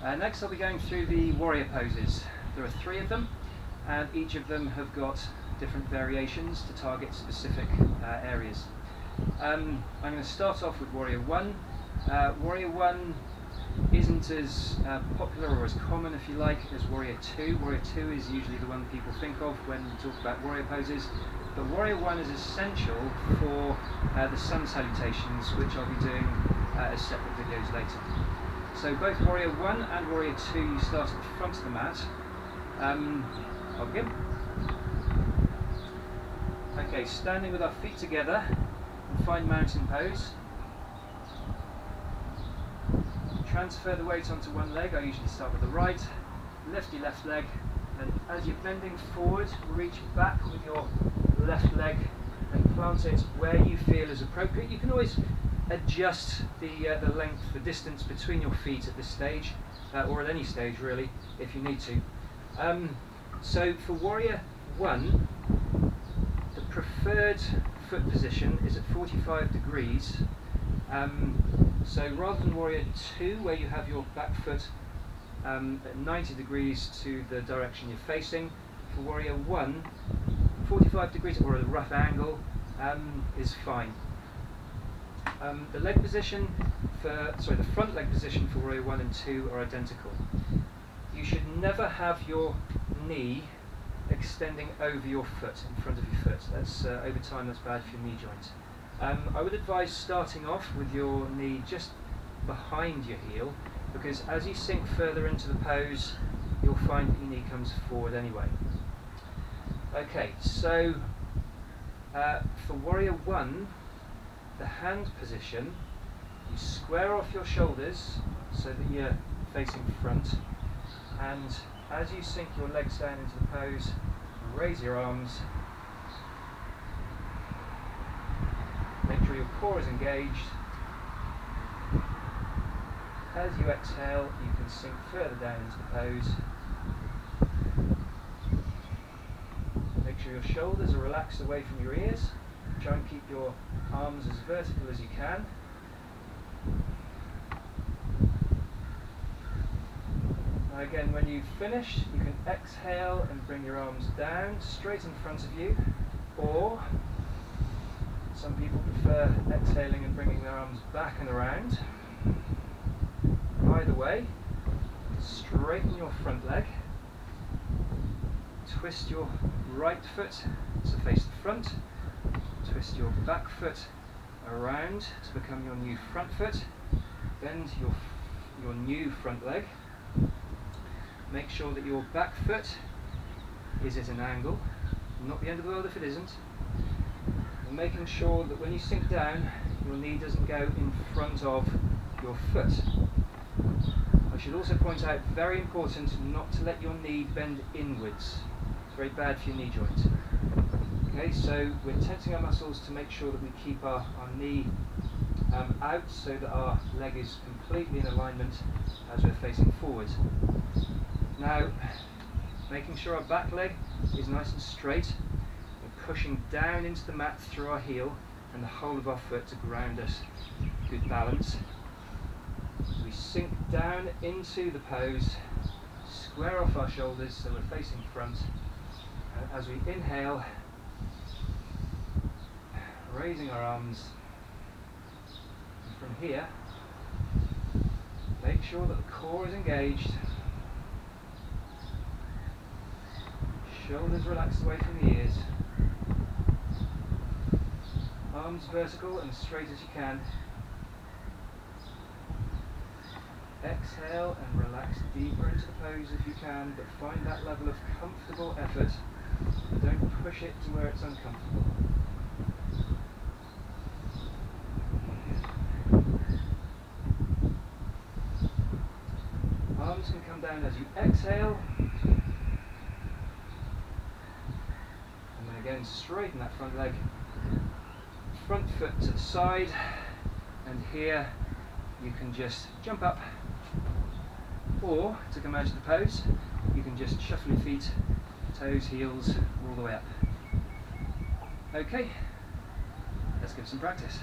Next I'll be going through the warrior poses. There are 3 of them, and each of them have got different variations to target specific areas. I'm going to start off with Warrior 1. Warrior 1 isn't as popular or as common, if you like, as Warrior 2. Warrior 2 is usually the one people think of when we talk about warrior poses, but Warrior 1 is essential for the Sun Salutations, which I'll be doing as separate videos later. So both Warrior 1 and Warrior 2, you start at the front of the mat. I'll begin. Okay, standing with our feet together in fine mountain pose. Transfer the weight onto one leg. I usually start with the right, lift your left leg, and as you're bending forward, reach back with your left leg and plant it where you feel is appropriate. You can always adjust the length, the distance between your feet at this stage, or at any stage really, if you need to. So for Warrior 1, the preferred foot position is at 45 degrees. So rather than Warrior 2, where you have your back foot at 90 degrees to the direction you're facing, for Warrior 1, 45 degrees or a rough angle is fine. The leg position the front leg position for Warrior 1 and 2 are identical. You should never have your knee extending over your foot, in front of your foot. That's over time that's bad for your knee joint. I would advise starting off with your knee just behind your heel, because as you sink further into the pose, you'll find that your knee comes forward anyway. Okay, so for Warrior 1, the hand position, you square off your shoulders so that you're facing front, and as you sink your legs down into the pose, raise your arms. Make sure your core is engaged. As you exhale, you can sink further down into the pose. Make sure your shoulders are relaxed away from your ears. Try and keep your arms as vertical as you can. Now again, when you've finished, you can exhale and bring your arms down, straight in front of you, or some people prefer exhaling and bringing their arms back and around. Either way, straighten your front leg, twist your right foot to face the front, twist your back foot around to become your new front foot, bend your new front leg. Make sure that your back foot is at an angle, not the end of the world if it isn't. And making sure that when you sink down, your knee doesn't go in front of your foot. I should also point out, very important, not to let your knee bend inwards. It's very bad for your knee joint. Okay, so we're tensing our muscles to make sure that we keep our knee out so that our leg is completely in alignment as we're facing forward. Now, making sure our back leg is nice and straight, we're pushing down into the mat through our heel and the whole of our foot to ground us. Good balance. We sink down into the pose, square off our shoulders so we're facing front, and as we inhale, raising our arms, and from here, make sure that the core is engaged, shoulders relaxed away from the ears, arms vertical and straight as you can. Exhale and relax deeper into the pose if you can, but find that level of comfortable effort. Don't push it to where it's uncomfortable. Arms can come down as you exhale. And then again, straighten that front leg. Front foot to the side. And here you can just jump up. Or, to come out of the pose, you can just shuffle your feet, toes, heels, all the way up. Okay, let's give some practice.